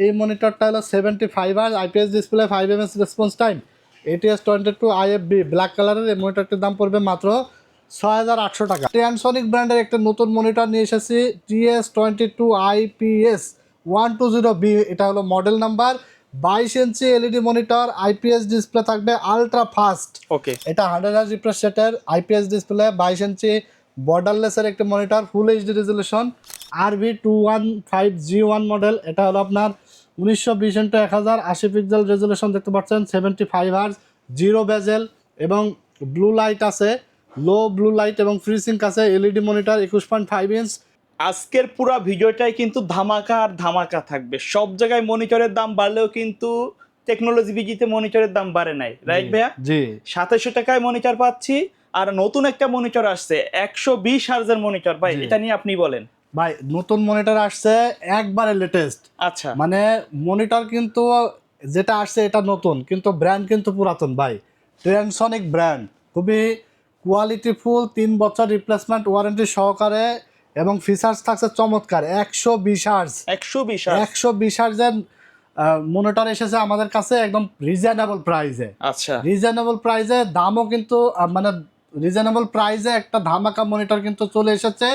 এই মনিটরটা হলো 75 Hz IPS display 5 ms response time ATS 22 IFB black কালারের। এই মনিটরটির দাম পড়বে মাত্র 6800 টাকা। ট্রান্সনিক ব্র্যান্ডের একটা নতুন মনিটর নিয়ে এসেছি TS22 IPS 120B। এটা হলো model number. 22 inch LED monitor, IPS display থাকবে আলট্রা ফাস্ট। ওকে, এটা 100 Hz রিফ্রেশ রেটের আইপিএস ডিসপ্লে, 22 ইঞ্চি বর্ডারলেসের একটা monitor, full HD resolution, RV215G1 model. এটা হলো আপনার 1920x1000 80 পিক্সেল রেজলিউশন দেখতে পাচ্ছেন, 75 Hz, জিরো বেজেল এবং ব্লু লাইট আছে, লো ব্লু লাইট এবং ফ্রিসিঙ্ক আছে। LED monitor 21.5 inch. আজকের পুরো ভিডিওটাই কিন্তু ধামাকা আর ধামাকা থাকবে। সব জায়গায় মনিটরের দাম বাড়লেও কিন্তু টেকনোলজি বিজিতে মনিটরের দাম বাড়ে নাই, রাইট ভাইয়া? জি, 2700 টাকায় মনিটর পাচ্ছি। আর নতুন একটা মনিটর আসছে 120 হার্জের মনিটর। ভাই এটা নিয়ে আপনি বলেন। ভাই নতুন মনিটর আসছে একবারে লেটেস্ট। আচ্ছা, মানে মনিটর কিন্তু যেটা আসছে এটা নতুন, কিন্তু ব্র্যান্ড কিন্তু পুরাতন ভাই। ট্রান্সনিক ব্র্যান্ড, খুবই কোয়ালিটিফুল, 3 বছর রিপ্লেসমেন্ট ওয়ারেন্টি সহকারে এবং ফিচার্স থাকছে চমৎকার। 120 হার্জ 120 হার্জের মনিটর এসেছে আমাদের কাছে একদম রিজনেবল প্রাইসে। আচ্ছা, রিজনেবল প্রাইসে, দামও কিন্তু মানে রিজনেবল প্রাইসে একটা ধামাকা মনিটর কিন্তু চলে এসেছে।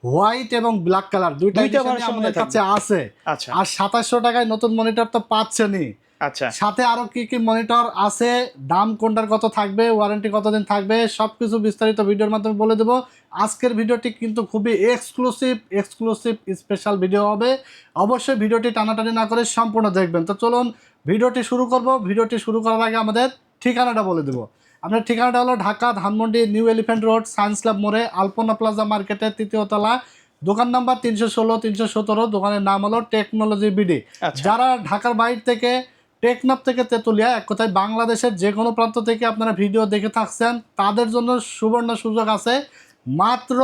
হোয়াইট এবং ব্ল্যাক কালার দুইটা ভার্সন আমাদের কাছে আছে। আচ্ছা, আর 2700 টাকায় নতুন মনিটর তো পাচ্ছেনই, আচ্ছা, সাথে আরো কি কি মনিটর আছে, দাম কোনটার কত থাকবে, ওয়ারেন্টি কতদিন থাকবে, সবকিছু বিস্তারিত ভিডিওর মাধ্যমে বলে দেবো। আজকের ভিডিওটি কিন্তু খুবই এক্সক্লুসিভ স্পেশাল ভিডিও হবে। অবশ্যই ভিডিওটি টানাটানি না করে সম্পূর্ণ দেখবেন। তো চলুন ভিডিওটি শুরু করব। ভিডিওটি শুরু করার আগে আমাদের ঠিকানাটা বলে দেবো। আপনার ঠিকানাটা হলো Dhaka Dhanmondi new elephant road, science club মোড়ে, আলপনা প্লাজা মার্কেটের 3য় তলা, দোকান নাম্বার 316 317। দোকানের নাম হলো টেকনোলজি বিডি। যারা ঢাকার বাইরে থেকে, টেকনাফ থেকে তেতুলিয়া, এক কথায় বাংলাদেশের যে কোনো প্রান্ত থেকে আপনারা ভিডিও দেখে থাকছেন, তাদের জন্য সুবর্ণ সুযোগ আছে। মাত্র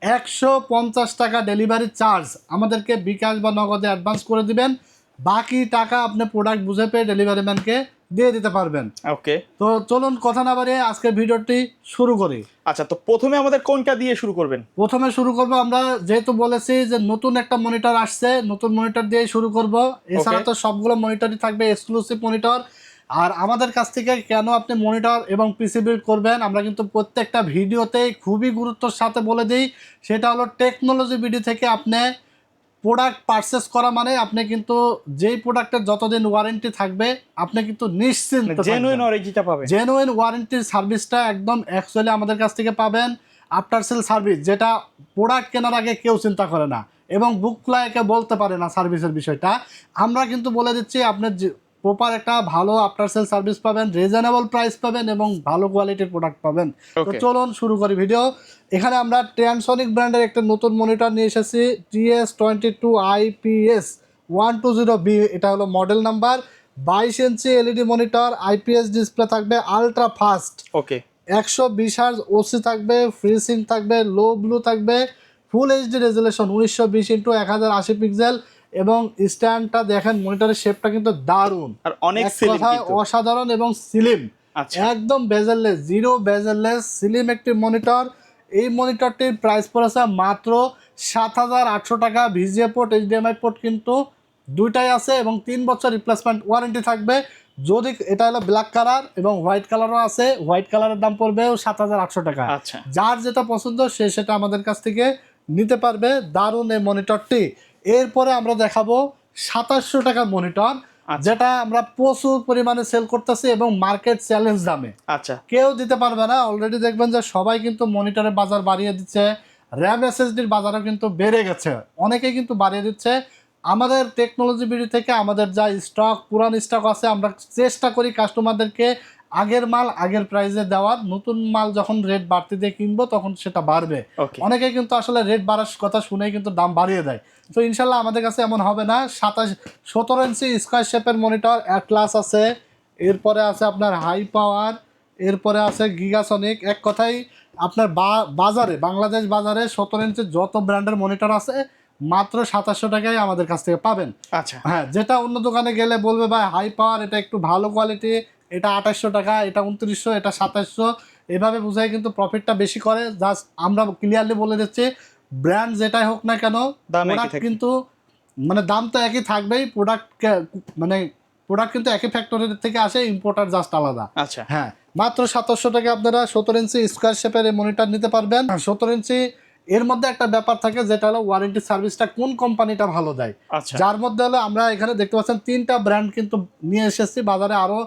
150 টাকা ডেলিভারি চার্জ আমাদেরকে বিকাশ বা নগদে অ্যাডভান্স করে দিবেন। বাকি টাকা আপনি প্রোডাক্ট বুঝে পেয়ে ডেলিভারি ম্যানকে দিয়ে দিতে পারবেন। ওকে, তো চলুন কথা না বাড়িয়ে আজকের ভিডিওটি শুরু করি। আচ্ছা, তো প্রথমে আমাদের কোনটা দিয়ে শুরু করবেন? প্রথমে শুরু করব, আমরা যেহেতু বলেছি যে নতুন একটা মনিটর আসছে, নতুন মনিটর দিয়ে শুরু করব। এছাড়া তো সবগুলো মনিটরই থাকবে এক্সক্লুসিভ মনিটর। আর আমাদের কাছ থেকে কেন আপনি মনিটর এবং পিসি বিল্ড করবেন, আমরা কিন্তু প্রত্যেকটা ভিডিওতেই খুবই গুরুত্বের সাথে বলে দিই। সেটা হলো টেকনোলজি বিডি থেকে আপনি প্রোডাক্ট পারচেস করা মানে আপনি কিন্তু যেই প্রোডাক্টের যতদিন ওয়ারেন্টি থাকবে আপনি কিন্তু নিশ্চিন্ত জেনুইন ওয়ারেন্টিটা পাবেন। জেনুইন ওয়ারেন্টির সার্ভিসটা একদম অ্যাকচুয়ালি আমাদের কাছ থেকে পাবেন। আফটার সেল সার্ভিস, যেটা প্রোডাক্ট কেনার আগে কেউ চিন্তা করে না এবং বুক ফ্লাইকে বলতে পারে না সার্ভিসের বিষয়টা, আমরা কিন্তু বলে দিচ্ছি। আপনার প্রপার একটা ভালো আফটার সেল সার্ভিস পাবেন, রিজনেবল প্রাইস পাবেন এবং ভালো কোয়ালিটির প্রোডাক্ট পাবেন। তো চলুন শুরু করি ভিডিও। এখানে আমরা ট্রান্সনিক ব্র্যান্ডের একটা নতুন মনিটর নিয়ে এসেছি TS22 IPS 120B। এটা হলো model number. 22 inch LED monitor, IPS display থাকবে আলট্রা ফাস্ট। ওকে, 120 হার্জ ওসি থাকবে, ফ্রিসিং থাকবে, লো ব্লু থাকবে, full HD resolution 1920x1080 pixel এবং স্ট্যান্ডটা দেখেন, মনিটরের শেপটা কিন্তু দারুণ, আর অনেক অসাধারণ এবং স্লিম। আচ্ছা, একদম বেজেললেস, জিরো বেজেললেস স্লিম একটি মনিটর। এই মনিটরটির প্রাইস পড়েছে মাত্র 7800 টাকা। ভিজিএ পোর্ট, এইচডিএমআই পোর্ট কিন্তু দুইটাই আছে এবং 3 বছর রিপ্লেসমেন্ট ওয়ারেন্টি থাকবে। যদি এটা হলো ব্ল্যাক কালার এবং হোয়াইট কালারও আছে, হোয়াইট কালারের দাম পড়বে 7800 টাকা। আচ্ছা, যার যেটা পছন্দ সে সেটা আমাদের কাছ থেকে নিতে পারবে। দারুণ এই মনিটরটি। এরপরে আমরা দেখাবো 2700 টাকার মনিটর, যেটা আমরা প্রচুর পরিমাণে সেল করতেছি এবং মার্কেট চ্যালেঞ্জ দামে। আচ্ছা, কেউ দিতে পারবে না। অলরেডি দেখবেন যে সবাই কিন্তু মনিটরের বাজার বাড়িয়ে দিচ্ছে, র্যাম এসএসডির বাজারও কিন্তু বেড়ে গেছে, অনেকেই কিন্তু বাড়িয়ে দিচ্ছে। আমাদের টেকনোলজি বিডি থেকে আমাদের যা স্টক, পুরান স্টক আছে, আমরা চেষ্টা করি কাস্টমারদেরকে আগের মাল আগের প্রাইসে দেওয়ার। নতুন মাল যখন রেট বাড়তি দিয়ে কিনবো তখন সেটা বাড়বে। অনেকে কিন্তু আসলে রেট বাড়ার কথা শুনেই কিন্তু দাম বাড়িয়ে দেয়। তো ইনশাল্লাহ আমাদের কাছে এমন হবে না। 17 ইঞ্চি স্কোয়ার শেপের মনিটর অ্যাটলাস আছে, এরপরে আছে আপনার হাই পাওয়ার, এরপরে আছে গিগাসনিক। এক কথায় আপনার বাজারে, বাংলাদেশ বাজারে 17 ইঞ্চি যত ব্র্যান্ডের মনিটর আছে মাত্র 2700 টাকায় আমাদের কাছ থেকে পাবেন। আচ্ছা, হ্যাঁ, যেটা অন্য দোকানে গেলে বলবে ভাই হাই পাওয়ার, এটা একটু ভালো কোয়ালিটি, এটা 2800 টাকা, এটা 2900, এটা 2700, এভাবে বুঝাই কিন্তু প্রফিটটা বেশি করে। জাস্ট আমরা ক্লিয়ারলি বলে দিচ্ছি, ব্র্যান্ড যেটাই হোক না কেন, প্রোডাক্ট কিন্তু মানে দাম তো একই থাকবেই, মানে প্রোডাক্ট কিন্তু একই ফ্যাক্টরি থেকে আসে, ইম্পোর্টার জাস্ট আলাদা। আচ্ছা হ্যাঁ, মাত্র 2700 টাকা আপনারা 17 ইঞ্চি স্কোয়ার শেপের এই মনিটর নিতে পারবেন। 17 ইঞ্চি এর মধ্যে একটা ব্যাপার থাকে, যেটা হলো ওয়ারেন্টি সার্ভিসটা কোন কোম্পানিটা ভালো দেয়। আচ্ছা যার মধ্যে হলো আমরা এখানে দেখতে পাচ্ছেন 3টা ব্র্যান্ড কিন্তু নিয়ে এসেছি বাজারে, আরও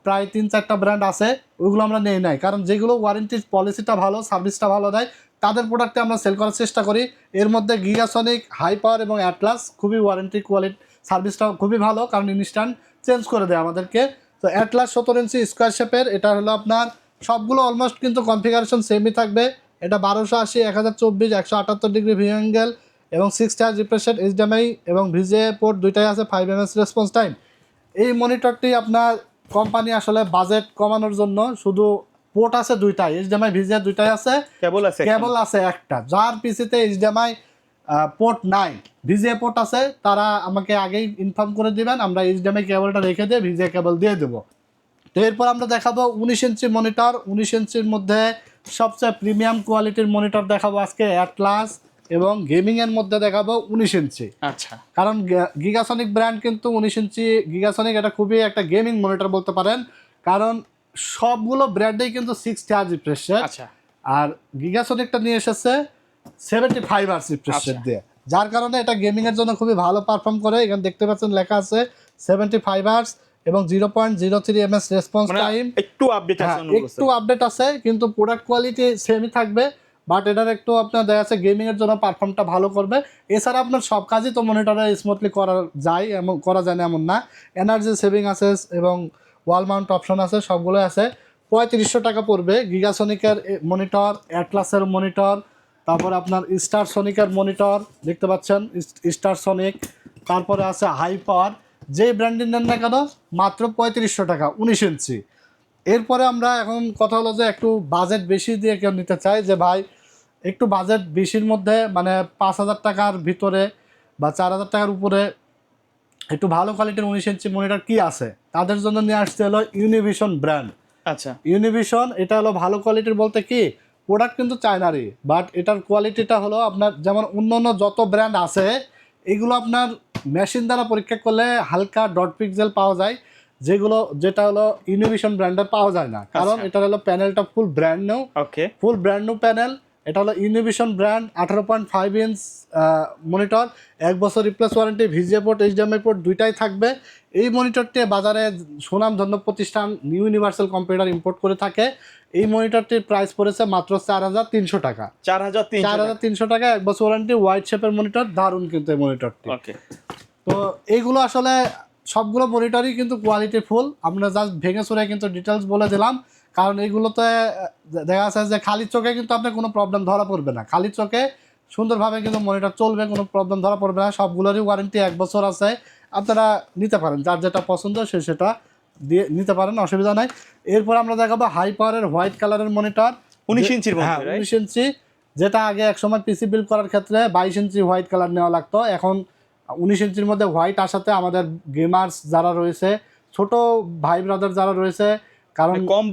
প্রায় 3-4টা ব্র্যান্ড আছে, ওইগুলো আমরা নেই নাই, কারণ যেগুলো ওয়ারেন্টির পলিসিটা ভালো, সার্ভিসটা ভালো দেয়, তাদের প্রোডাক্টে আমরা সেল করার চেষ্টা করি। এর মধ্যে গিগাসনিক, হাইপার এবং অ্যাটলাস খুবই ওয়ারেন্টি কোয়ালিটি সার্ভিসটা খুবই ভালো, কারণ ইনস্ট্যান্ট চেঞ্জ করে দেয় আমাদেরকে। তো অ্যাটলাস 17 ইঞ্চি স্কোয়ার শেপের, এটা হলো আপনার সবগুলো অলমোস্ট কিন্তু কনফিগারেশন সেমই থাকবে। এটা 1280, 1024, 178 ডিগ্রি ভিউ অ্যাঙ্গেল এবং 6 টায়ার রিফ্রেশ রেট, এইচডিএমআই এবং ভিজিএ পোর্ট দুইটাই আছে, 5 ms রেসপন্স টাইম। এই মনিটরটি আপনার কোম্পানি আসলে বাজেট কমানোর জন্য শুধু পোর্ট আছে দুইটাই, এইচডিএমআই ভিজিএ দুইটাই আছে, কেবল আছে একটা। যার পিসিতে এইচডিএমআই পোর্ট নাই, ভিজিএ পোর্ট আছে, তারা আমাকে আগেই ইনফর্ম করে দিবেন, আমরা এইচডিএমআই কেবলটা রেখে দিয়ে ভিজিএ কেবল দিয়ে দেবো। তো এরপর আমরা দেখাবো 19 ইঞ্চি মনিটর। 19 ইঞ্চির মধ্যে সবচেয়ে প্রিমিয়াম কোয়ালিটির মনিটর দেখাবো আজকে, অ্যাটলাস এবং গেমিংয়ের মধ্যে দেখাবো 19 ইঞ্চি। আচ্ছা, কারণ গিগাসনিক ব্র্যান্ড কিন্তু 19 ইঞ্চি গিগাসনিক এটা খুবই একটা গেমিং মনিটর বলতে পারেন, কারণ সবগুলো ব্র্যান্ডেই কিন্তু 6 টায়ার রিফ্রেশ রেট। আচ্ছা আর গিগাসনিকটা নিয়ে এসেছে 75 আওয়ার্স রিফ্রেশ রেট দিয়ে, যার কারণে এটা গেমিংয়ের জন্য খুবই ভালো পারফর্ম করে। এখানে দেখতে পাচ্ছেন লেখা আছে 75 আওয়ার্স এবং 0.03 ms রেসপন্স টাইম। একটু আপডেট আছে, একটু আপডেট আছে, কিন্তু প্রোডাক্ট কোয়ালিটি সেমই থাকবে, বাট এটার একটু আপনার দেখা যাচ্ছে গেমিংয়ের জন্য পারফর্মটা ভালো করবে। এছাড়া আপনার সব কাজই তো মনিটরে স্মুথলি করা যায়, এমন করা যায় না এমন না। এনার্জি সেভিং আছে এবং ওয়াল মাউন্ট অপশন আছে, সবগুলো আছে। 3500 টাকা পড়বে গিগাসনিকের মনিটর, অ্যাটলাসের মনিটর, তারপরে আপনার স্টার সনিকের মনিটর দেখতে পাচ্ছেন, স্টার সনিক, তারপরে আছে হাই পাওয়ার, যেই ব্র্যান্ডের নেন না কেন মাত্র 3500 টাকা 19 ইঞ্চি। এরপরে আমরা এখন কথা হলো যে একটু বাজেট বেশি দিয়ে কেউ নিতে চায়, যে ভাই একটু বাজেট বেশির মধ্যে মানে 5000 টাকার ভিতরে বা 4000 টাকার উপরে একটু ভালো কোয়ালিটির 19 ইঞ্চি মনিটর কি আছে, তাদের জন্য নিয়ে আসতে হলো ইউনিভিশন ব্র্যান্ড। আচ্ছা, ইউনিভিশন এটা হলো ভালো কোয়ালিটির বলতে কি, প্রোডাক্ট কিন্তু চায়নারই, বাট এটার কোয়ালিটিটা হলো আপনার যেমন অন্য যত ব্র্যান্ড আছে এগুলো আপনার মেশিন দ্বারা পরীক্ষা করলে হালকা ডট পিক্সেল পাওয়া যায়, যেটা হলো ইনোভেশন ব্র্যান্ডের পাওয়া যায় না, কারণ এটা হলো প্যানেলটা ফুল ব্র্যান্ড নিউ, ওকে, ফুল ব্র্যান্ড নিউ প্যানেল। এটা হলো ইনোভেশন ব্র্যান্ড, 18.5 ইঞ্চ মনিটর, 1 বছর replace warranty, VGA port, HDMI port দুইটাই থাকবে। এই মনিটরটি বাজারে সুনামধন্য প্রতিষ্ঠান নিউ ইউনিভার্সাল কম্পিউটার ইম্পোর্ট করে থাকে। এই মনিটরটির প্রাইস পড়েছে মাত্র 4300 টাকা। 4300 টাকা, 1 বছর ওয়ারেন্টি, হোয়াইট শেপের মনিটর, দারুণ কিন্তু এই মনিটরটি। ওকে, তো এইগুলো আসলে সবগুলো মনিটরই কিন্তু কোয়ালিটি ফুল, আমরা জাস্ট ভেঙে চুরে কিন্তু ডিটেলস বলে দিলাম, কারণ এইগুলোতে দেখা যাচ্ছে যে খালি চোখে কিন্তু আপনার কোনো প্রবলেম ধরা পড়বে না, খালি চোখে সুন্দরভাবে কিন্তু মনিটর চলবে, কোনো প্রবলেম ধরা পড়বে না। সবগুলোরই ওয়ারেন্টি 1 বছর আছে, আপনারা নিতে পারেন, যার যেটা পছন্দ সেটা দিয়ে নিতে পারেন, অসুবিধা নাই। এরপর আমরা দেখাবো হাই পাওয়ারের হোয়াইট কালারের মনিটর, 19 ইঞ্চির মধ্যে, হ্যাঁ 19 ইঞ্চি, যেটা আগে একসময় পিসি বিল্ড করার ক্ষেত্রে 22 ইঞ্চি হোয়াইট কালার নেওয়া লাগতো, এখন 19 ইঞ্চির মধ্যে হোয়াইট আসাতে আমাদের গেমার্স যারা রয়েছে, ছোট ভাই ব্রাদার যারা রয়েছে, কারণ কম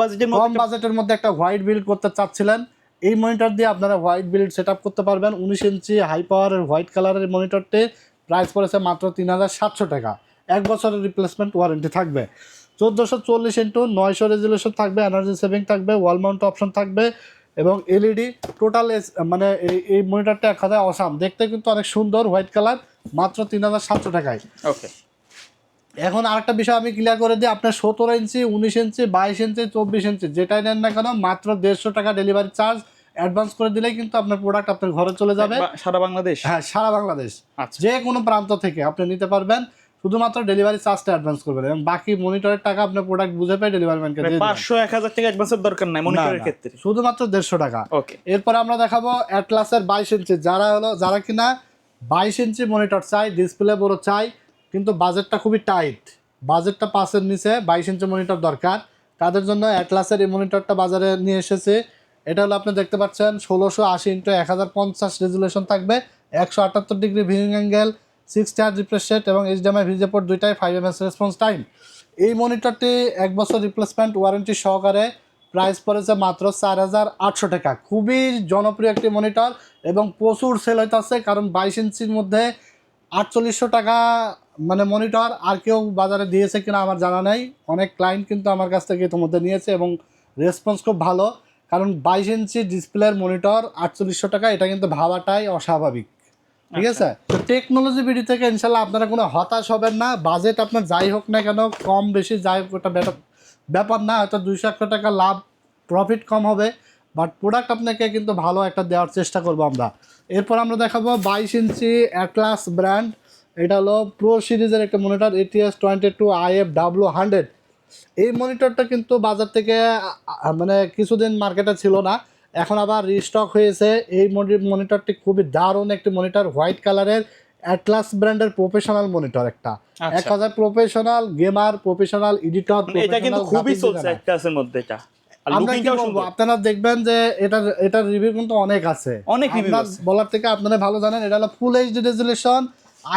বাজেটের মধ্যে একটা হোয়াইট বিল্ড করতে চাচ্ছিলেন, এই মনিটর দিয়ে আপনারা হোয়াইট বিল্ড সেট আপ করতে পারবেন। 19 ইঞ্চি হাই পাওয়ারের হোয়াইট কালারের মনিটরটি প্রাইস পড়েছে মাত্র 3700 টাকা, 1 বছরের রিপ্লেসমেন্ট ওয়ারেন্টি থাকবে, 1440x900 রেজুলেশন থাকবে, এনার্জি সেভিং থাকবে, ওয়াল মাউন্ট অপশন থাকবে এবং এলইডি টোটাল। মানে এই মনিটরটা এক কথায় অসাম, দেখতে কিন্তু অনেক সুন্দর, হোয়াইট কালার, মাত্র 3700 টাকায়। ওকে, এখন আরেকটা বিষয় আমি ক্লিয়ার করে দিই, আপনার 17 ইঞ্চি, 19 ইঞ্চি, 22 ইঞ্চি, 24 ইঞ্চি যেটাই নেন না কেন মাত্র 150 টাকা ডেলিভারি চার্জ অ্যাডভান্স করে দিলেই কিন্তু আপনার প্রোডাক্ট আপনার ঘরে চলে যাবে, সারা বাংলাদেশ। হ্যাঁ সারা বাংলাদেশ, আচ্ছা, যে কোনো প্রান্ত থেকে আপনি নিতে পারবেন, শুধুমাত্র ডেলিভারি চার্জটা অ্যাডভান্স করবেন এবং বাকি মনিটরের টাকা আপনার প্রোডাক্ট বুঝে পেয়ে ডেলিভারি ম্যানকে দিয়ে দিবেন। 500-1000 টাকা অ্যাডভান্সের দরকার নাই মনিটরের ক্ষেত্রে, শুধুমাত্র 150 টাকা। ওকে, এরপর আমরা দেখাবো অ্যাটলাসের 22 ইঞ্চি, যারা কিনা 22 ইঞ্চি মনিটর চাই, ডিসপ্লে বড় চাই, কিন্তু বাজেটটা খুবই টাইট, বাজেটটা 5-এর নিচে, 22 ইঞ্চি মনিটর দরকার, তাদের জন্য অ্যাটলাসের এই মনিটরটা বাজারে নিয়ে এসেছে। এটা হলো আপনি দেখতে পাচ্ছেন 1680x1050 রেজুলেশন থাকবে, 178 degree viewing angle, 6 tyre refresh rate এবং এইচডিএমআই ভিজিএ পোর্ট দুইটাই, 5 ms রেসপন্স টাইম। এই মনিটরটি 1 বছর রিপ্লেসমেন্ট ওয়ারেন্টি সহকারে, প্রাইস পড়েছে মাত্র 4800 টাকা। খুবই জনপ্রিয় একটি মনিটর এবং প্রচুর সেল হইতেছে, কারণ 22 ইঞ্চির মধ্যে 4800 টাকা মানে মনিটর আর কেউ বাজারে দিয়েছে কিনা আমার জানা নাই। অনেক ক্লায়েন্ট কিন্তু আমার কাছ থেকে ইতিমধ্যে নিয়েছে এবং রেসপন্স খুব ভালো, কারণ 22 ইঞ্চি ডিসপ্লের মনিটর 4800 টাকা, এটা কিন্তু ভাবাটাই অস্বাভাবিক। ঠিক আছে, তো টেকনোলজি বিডি থেকে ইনশাল্লাহ আপনারা কোনো হতাশ হবেন না। বাজেট আপনার যাই হোক না কেন, কম বেশি যাই হোক, ওটা ব্যাপার না। হয়তো 200 টাকা লাভ প্রফিট কম হবে, বাট প্রোডাক্ট আপনাকে কিন্তু ভালো একটা দেওয়ার চেষ্টা করবো আমরা। এরপর আমরা দেখাবো 22 ইঞ্চি অ্যাটলাস ব্র্যান্ড, এটা হলো প্রো সিরিজের একটা মনিটর, ATS 22 IFW100। এই মনিটরটা কিন্তু বাজার থেকে মানে কিছুদিন মার্কেটে ছিল না, এখন আবার রিস্টক হয়েছে। এই মনিটরটি খুবই দারুণ একটি মনিটর, হোয়াইট কালারের অ্যাটলাস ব্র্যান্ডের প্রফেশনাল মনিটর, একটা এক কথায় প্রফেশনাল গেমার, প্রফেশনাল এডিটর। এটা কিন্তু খুবই চলছে অ্যাটলাসের মধ্যে। এটা আমরা কি বলবো, আপনারা দেখবেন যে এটার রিভিউ কিন্তু অনেক আছে, অনেক রিভিউ আছে বলার থেকে আপনারা ভালো জানেন। এটা হলো full HD resolution,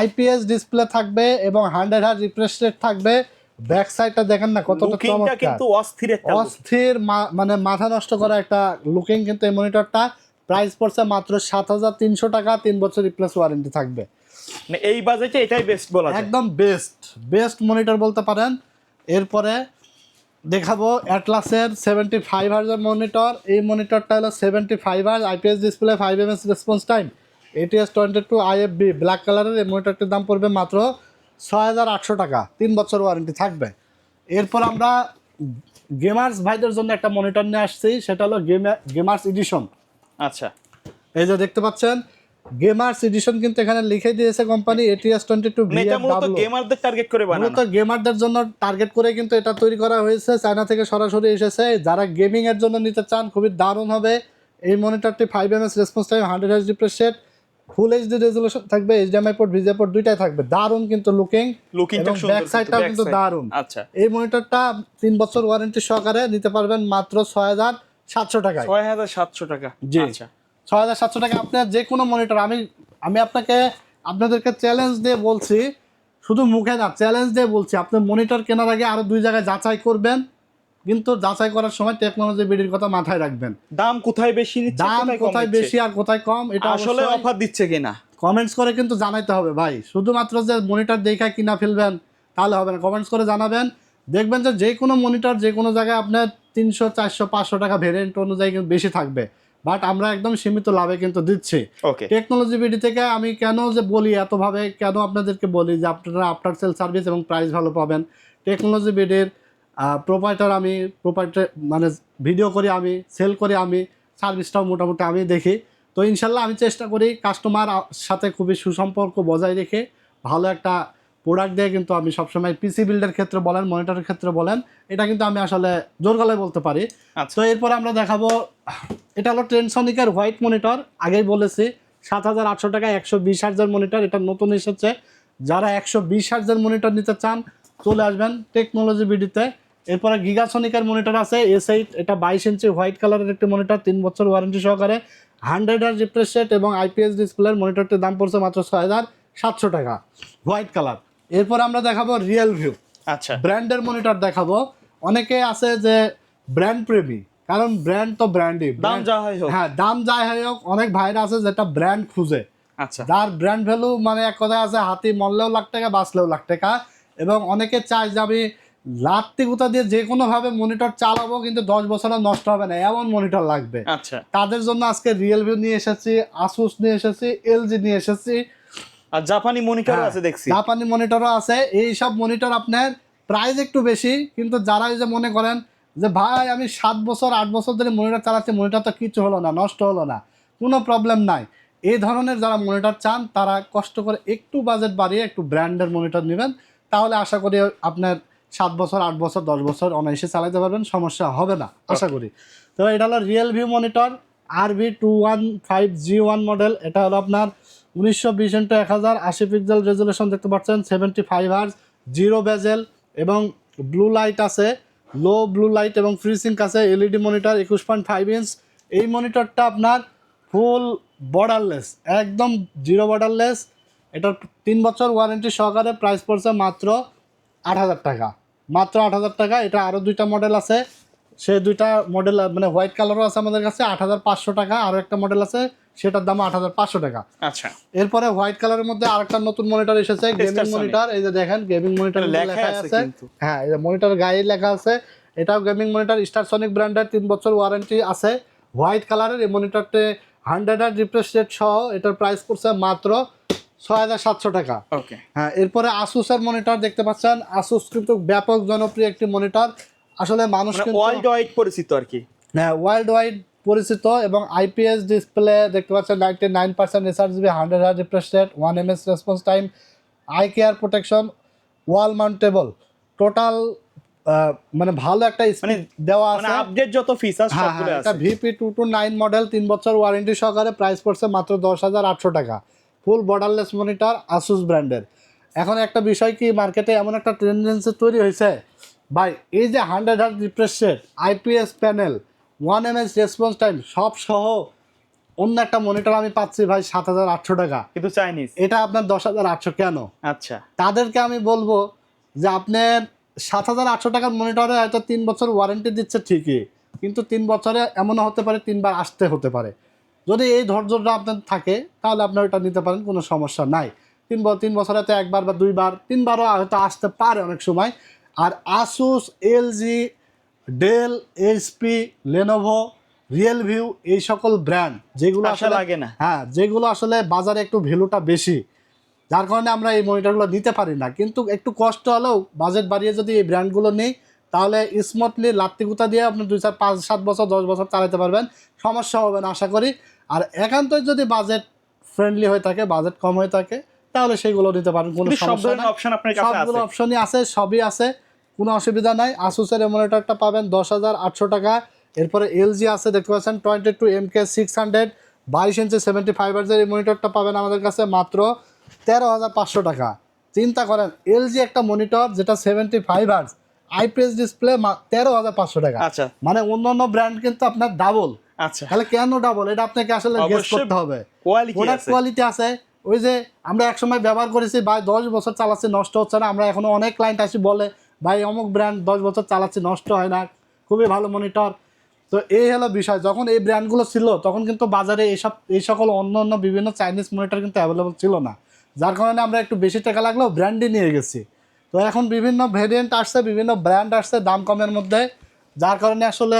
IPS display থাকবে এবং 100 হার্জ রিফ্রেশ রেট থাকবে। ব্যাক সাইডটা দেখেন না কতটা চমৎকার, কিন্তু অস্থির একটা অস্থির মানে মাথা নষ্ট করা একটা লুকিং কিন্তু এই মনিটরটা। প্রাইস পড়ছে মাত্র 7300 টাকা, 3 বছর রিপ্লেস ওয়ারেন্টি থাকবে। মানে এই বাজেটে এটাই বেস্ট বলা যায়, একদম বেস্ট মনিটর বলতে পারেন। এরপরে দেখাবো অ্যাটলাসের 75 হার্জের মনিটর। এই মনিটরটা হলো 75 hertz, IPS display, 5 ms response time, ATS 22 IFB black কালারের। এই মনিটরটির দাম পড়বে মাত্র 6800 টাকা, 3 বছর ওয়ারেন্টি থাকবে। এরপর আমরা গেমার্স ভাইদের জন্য একটা মনিটর নিয়ে আসছি, সেটা হলো গেমার্স এডিশন। আচ্ছা, এই যে দেখতে পাচ্ছেন গেমার্স এডিশন, কিন্তু এখানে লিখে দিয়েছে কোম্পানি ATS 22 VFW। গেমারদের টার্গেট করে বানানো, মূলত গেমারদের জন্য টার্গেট করে কিন্তু এটা তৈরি করা হয়েছে, চায়না থেকে সরাসরি এসেছে। যারা গেমিং এর জন্য নিতে চান খুবই দারুণ হবে এই মনিটরটি। 5 ms response time, 100 hertz refresh rate, full HD resolution থাকবে, HDMI পোর্ট, VGA পোর্ট দুইটাই থাকবে। দারুণ কিন্তু লুকিংটা সুন্দর, ব্যাক সাইডটাও কিন্তু দারুণ। আচ্ছা, এই মনিটরটা 3 বছর ওয়ারেন্টি সহকারে নিতে পারবেন মাত্র 6700 টাকায়। 6700 টাকা, জি আচ্ছা 6700 টাকা আপনার যে কোনো মনিটর। আমি আপনাদেরকে চ্যালেঞ্জ দিয়ে বলছি, শুধু মুখে না, চ্যালেঞ্জ দিয়ে বলছি, আপনি মনিটর কেনার আগে আরো 2 জায়গায় যাচাই করবেন, কিন্তু যাচাই করার সময় টেকনোলজি বিডির কথা মাথায় রাখবেন। দাম কোথায় বেশি নিচ্ছে, দাম কোথায় বেশি আর কোথায় কম, এটা আসলে অফার দিচ্ছে কিনা কমেন্টস করে কিন্তু জানাইতে হবে ভাই। শুধুমাত্র যে মনিটর দেখা কিনা ফেলবেন তাহলে হবে না, কমেন্টস করে জানাবেন। দেখবেন যে কোনো মনিটর যে কোনো জায়গায় আপনার 300 400 500 টাকা ভেরিয়েন্ট অনুযায়ী কিন্তু বেশি থাকবে, বাট আমরা একদম সীমিত লাভে কিন্তু দিচ্ছি। টেকনোলজি বিডি থেকে আমি কেন যে বলি এতভাবে, কেন আপনাদেরকে বলি যে আপনারা আফটার সেল সার্ভিস এবং প্রাইস ভালো পাবেন। টেকনোলজি বিডির প্রোপাইটার, আমি মানে ভিডিও করি, আমি সেল করি, আমি সার্ভিসটাও মোটামুটি আমি দেখি। তো ইনশাল্লাহ আমি চেষ্টা করি কাস্টমার সাথে খুবই সুসম্পর্ক বজায় রেখে ভালো একটা প্রোডাক্ট দিয়ে কিন্তু আমি সবসময় পিসি বিল্ডের ক্ষেত্রে বলেন, মনিটরের ক্ষেত্রে বলেন, এটা কিন্তু আমি আসলে জোর গলায় বলতে পারি। তো এরপর আমরা দেখাবো, এটা হলো ট্রেনসনিকের হোয়াইট মনিটর। আগেই বলেছি 7800 টাকা, 120 হার্জের মনিটর, এটা নতুন এসেছে। যারা 120 হার্জের মনিটর নিতে চান চলে আসবেন টেকনোলজি বিডিতে। এরপরে গিগাসনিকের মনিটর আছে S8, এটা 22 ইঞ্চি হোয়াইট কালারের একটি মনিটর, 3 বছর ওয়ারেন্টি সহকারে, 100 হার্জ রিফ্রেশ রেট এবং IPS ডিসপ্লের মনিটরটির দাম পড়ছে মাত্র 6700 টাকা, হোয়াইট কালার। এরপর আমরা দেখাবো রিয়েলভিউ, আচ্ছা ব্র্যান্ডের মনিটর দেখাবো। অনেকে আছে যে ব্র্যান্ড প্রেমী, কারণ ব্র্যান্ড তো ব্র্যান্ডই, দাম যা হয় হোক, হ্যাঁ দাম যাই হয় হোক। অনেক ভাইরা আছে যেটা ব্র্যান্ড খুঁজে, আচ্ছা যার ব্র্যান্ড ভ্যালু মানে এক কথায় আছে হাতি মরলেও লাখ টাকা, বাঁচলেও লাখ টাকা। এবং অনেকে চায় যে আমি লাত্তি গুতা দিয়ে যে কোনোভাবে মনিটর চালাবো কিন্তু 10 বছর নষ্ট হবে না, এমন মনিটর লাগবে। আচ্ছা, তাদের জন্য আজকে রিয়েলভিউ নিয়ে এসেছি, আসুস নিয়ে এসেছি, LG নিয়ে এসেছি, আর জাপানি মনিটরও আছে দেখছি, জাপানি মনিটরও আছে। এই সব মনিটর আপনার প্রাইস একটু বেশি, কিন্তু যারা এই যে মনে করেন যে ভাই আমি 7 বছর 8 বছর ধরে মনিটর চালাচ্ছি, মনিটর তো কিছু হলো না, নষ্ট হলো না, কোনো প্রবলেম নাই, এই ধরনের যারা মনিটর চান তারা কষ্ট করে একটু বাজেট বাড়িয়ে একটু ব্র্যান্ডের মনিটর নেবেন, তাহলে আশা করি আপনার 7 বছর 8 বছর 10 বছর অনায়াসে চালাতে পারবেন, সমস্যা হবে না আশা করি। তো এটা হলো রিয়েলভিউ মনিটর RV215G1 মডেল। এটা হলো আপনার 1920x1000 80 পিক্সেল রেজুলেশন দেখতে পাচ্ছেন, 75 হার্জ, জিরো বেজেল এবং ব্লু লাইট আছে, লো ব্লু লাইট এবং ফ্রিসিং আছে। LED monitor 21.5 inch. এই মনিটরটা আপনার ফুল বর্ডারলেস, একদম জিরো বর্ডারলেস। এটার 3 বছর ওয়ারেন্টি সহকারে, প্রাইস পড়ছে মাত্র 8000 টাকা, মাত্র 8000 টাকা। এটা আরও 2টা মডেল আছে, সে দুইটা মডেল মানে হোয়াইট কালারও আছে আমাদের কাছে 8,500 টাকা, আরও একটা মডেল আছে সেটার দাম 8,500 টাকা। আচ্ছা, এরপরে হোয়াইট কালারের মধ্যে আরেকটা নতুন মনিটর এসেছে, গেমিং Star Sonic। মনিটর। এই যে দেখেন গেমিং মনিটর লেখা আছে, কিন্তু হ্যাঁ এই যে মনিটর গায়ে লেখা আছে, এটাও গেমিং মনিটর, স্টার সনিক ব্র্যান্ডের, 3 বছর ওয়ারেন্টি আছে। হোয়াইট কালারের এই মনিটরতে 100 রিফ্রেশ রেট সহ এটার প্রাইস পড়ছে মাত্র 6,700 টাকা। ওকে, হ্যাঁ, এরপরে আসুসের মনিটর দেখতে পাচ্ছেন। আসুস কিন্তু ব্যাপক জনপ্রিয় একটি মনিটর, আসলে মানুষ মানে কিন্তু ওয়ার্ল্ড ওয়াইড পরিচিত আর কি। হ্যাঁ ওয়ার্ল্ড ওয়াইড পরিচিত, এবং আইপিএস ডিসপ্লে দেখতে পাচ্ছেন, 99% sRGB, 100 refresh rate, 1 ms response time, eye care protection, wall mountable, total মানে ভালো একটা মানে দেওয়া মানে আছে। আপডেট যত ফিচার হ্যাঁ সবগুলো হ্যাঁ, আছে। এটা VP229 মডেল, 3 বছর ওয়ারেন্টি সহকারে, প্রাইস পড়ছে মাত্র 10,800 টাকা। ফুল বর্ডারলেস মনিটর আসুস ব্র্যান্ডের। এখন একটা বিষয় কি, মার্কেটে এমন একটা টেন্ডেন্সি তৈরি হয়েছে ভাই, এই যে 100 refresh rate, IPS panel, 1 ms response time সব সহ অন্য একটা মনিটর আমি পাচ্ছি ভাই 7,800 টাকা, কিন্তু চাইনিজ। এটা আপনার 10,800 কেন? আচ্ছা, তাদেরকে আমি বলবো যে আপনার 7,800 টাকার মনিটরে হয়তো 3 বছর ওয়ারেন্টি দিচ্ছে ঠিকই, কিন্তু 3 বছরে এমনও হতে পারে 3 বার আসতে হতে পারে। যদি এই ধৈর্যটা আপনার থাকে তাহলে আপনি ওটা নিতে পারেন, কোনো সমস্যা নাই। 3 বছরে তো একবার বা দুইবার, 3 বারও হয়তো আসতে পারে অনেক সময়। আর ASUS, LG, Dell, HP, Lenovo, Realview, এই সকল ব্র্যান্ড যেগুলো আশা আসলে লাগে না। হ্যাঁ যেগুলো আসলে বাজারে একটু ভ্যালুটা বেশি, যার কারণে আমরা এই মনিটরগুলো নিতে পারি না। কিন্তু একটু কষ্ট হলেও বাজেট বাড়িয়ে যদি এই ব্র্যান্ডগুলো নিই তাহলে স্মুথলি লাত্তিগুতা দিয়ে আপনি 2-4-5-7 বছর 10 বছর চালাতে পারবেন, সমস্যা হবে না আশা করি। আর একান্তই যদি বাজেট ফ্রেন্ডলি হয়ে থাকে, বাজেট কম হয়ে থাকে, তাহলে সেগুলো নিতে পারেন, কোনো কিন্তু সব সমস্যা ধরনের নাই। অপশন আপনার কাছে সবগুলো আছে। অপশনই আছে, সবই আছে, কোনো অসুবিধা নাই। আসুসের এই মনিটরটা পাবেন 10,800 টাকা। এরপরে এলজি আছে দেখতে পাচ্ছেন 22MK600 22 ইঞ্চি 75 হার্জের এই মনিটরটা পাবেন আমাদের কাছে মাত্র 13,500 টাকা। চিন্তা করেন, এলজি একটা মনিটর যেটা 75 হার্জ, আইপিএস ডিসপ্লে, 13,500 টাকা। আচ্ছা মানে অন্যান্য ব্র্যান্ড কিন্তু আপনার ডাবল। আচ্ছা, তাহলে কেন ডাবল, এটা আপনাকে আসলে গেস অবশ্যই করতে হবে। কোয়ালিটি প্রোডাক্ট আছে। কোয়ালিটি আছে। ওই যে আমরা একসময় ব্যবহার করেছি ভাই, 10 বছর চালাচ্ছি নষ্ট হচ্ছে না, আমরা এখনো অনেক ক্লায়েন্ট আসি বলে ভাই অমুক ব্র্যান্ড 10 বছর চালাচ্ছি নষ্ট হয় না, খুবই ভালো মনিটর। তো এই হলো বিষয়, যখন এই ব্র্যান্ডগুলো ছিল তখন কিন্তু বাজারে এই সকল অন্য অন্য বিভিন্ন চাইনিজ মনিটর কিন্তু অ্যাভেলেবল ছিল না, যার কারণে আমরা একটু বেশি টাকা লাগলেও ব্র্যান্ডই নিয়ে গেছি। তো এখন বিভিন্ন ভেরিয়েন্ট আসছে, বিভিন্ন ব্র্যান্ড আসছে দাম কমের মধ্যে, যার কারণে আসলে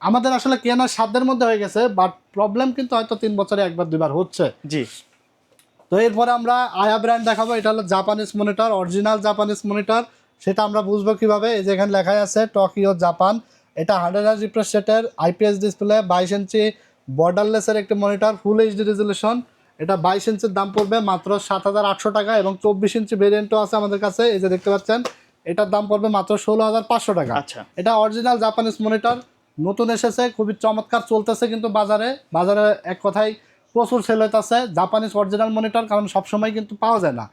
আমাদের আসলে কেনার সাধ্যের মধ্যে হয়ে গেছে, বাট প্রবলেম কিন্তু হয়তো 3 বছরে একবার দুইবার হচ্ছে। জি, তো এরপরে আমরা আয়া ব্র্যান্ড দেখাবো, এটা হলো Japanese monitor, original Japanese monitor. সেটা আমরা বুঝবো কিভাবে, এই যে এখানে লেখা আছে টোকিও জাপান। এটা 100 রিফ্রেশ রেটের, আইপিএস ডিসপ্লে, 22 ইঞ্চি বর্ডারলেসের একটি মনিটর, ফুল এইচডি রেজুলেশন। এটা 22 ইঞ্চির দাম পড়বে মাত্র 7,800 টাকা, এবং 24 ইঞ্চি ভেরিয়েন্টও আছে আমাদের কাছে, এই যে দেখতে পাচ্ছেন, এটার দাম পড়বে মাত্র 16,500 টাকা। আচ্ছা, এটা অরিজিনাল জাপানিজ মনিটর, নতুন এসেছে, খুবই চমৎকার চলতেছে কিন্তু বাজারে এক কথায় প্রচুর সেল হইতেছে জাপানিজ অরিজিনাল মনিটর, কারণ সবসময় কিন্তু পাওয়া যায় না।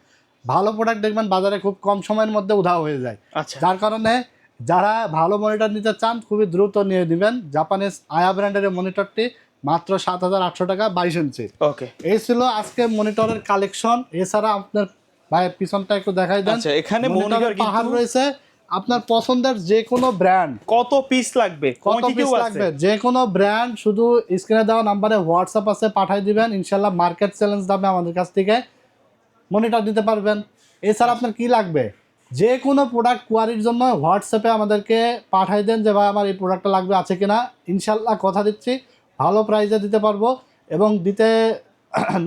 ভালো প্রোডাক্ট দেখবেন বাজারে খুব কম সময়ের মধ্যে উধাও হয়ে যায়, আচ্ছা, যার কারণে যারা ভালো মনিটর নিতে চান খুবই দ্রুত নিয়ে নেবেন জাপানিজ আয়া ব্র্যান্ডের এই মনিটরটি মাত্র 7,800 টাকা, 22 ইঞ্চি। ওকে। এই ছিল আজকে মনিটরের কালেকশন। এছাড়া আপনার ভাইয়ের পিছনটা একটু দেখাই দেন। আচ্ছা, এখানে মনিটরের মনিটর পাহাড় কিন্তু রয়েছে, আপনার পছন্দের যে কোনো ব্র্যান্ড, কত পিস লাগবে, কত কোয়ান্টিটিও পিস আছে। লাগবে, যে কোনো ব্র্যান্ড শুধু স্ক্রিনে দেওয়া নাম্বারে হোয়াটসঅ্যাপ আছে, পাঠিয়ে দিবেন, ইনশাল্লাহ মার্কেট চ্যালেঞ্জ দামে আমাদের কাছ থেকে মনিটর নিতে পারবেন। এছাড়া আপনার কি লাগবে, যে কোনো প্রোডাক্ট কোয়ারির জন্য হোয়াটসঅ্যাপে আমাদেরকে পাঠিয়ে দেন যে ভাই আমার এই প্রোডাক্টটা লাগবে, আছে কিনা, ইনশাল্লাহ কথা দিচ্ছি ভালো প্রাইসে দিতে পারবো, এবং দিতে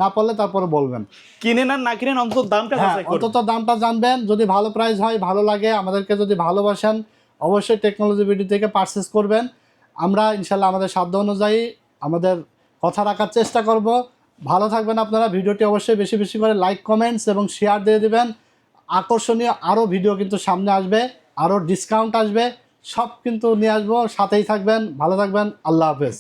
না পারলে তারপরে বলবেন। কিনেন আর না কিনেন অন্তত দামটা হ্যাঁ, যাচাই করুন। অন্তত দামটা জানবেন, যদি ভালো প্রাইস হয়, ভালো লাগে, আমাদেরকে যদি ভালোবাসেন, অবশ্যই টেকনোলজি ভিডিও থেকে পারচেস করবেন। আমরা ইনশাল্লাহ আমাদের সাধ্য অনুযায়ী আমাদের কথা রাখার চেষ্টা করব। ভালো থাকবেন আপনারা। ভিডিওটি অবশ্যই বেশি বেশি করে লাইক, কমেন্টস এবং শেয়ার দিয়ে দিবেন। আকর্ষণীয় আরও ভিডিও কিন্তু সামনে আসবে, আরও ডিসকাউন্ট আসবে, সব কিন্তু নিয়ে আসবো, সাথেই থাকবেন, ভালো থাকবেন, আল্লাহ হাফেজ।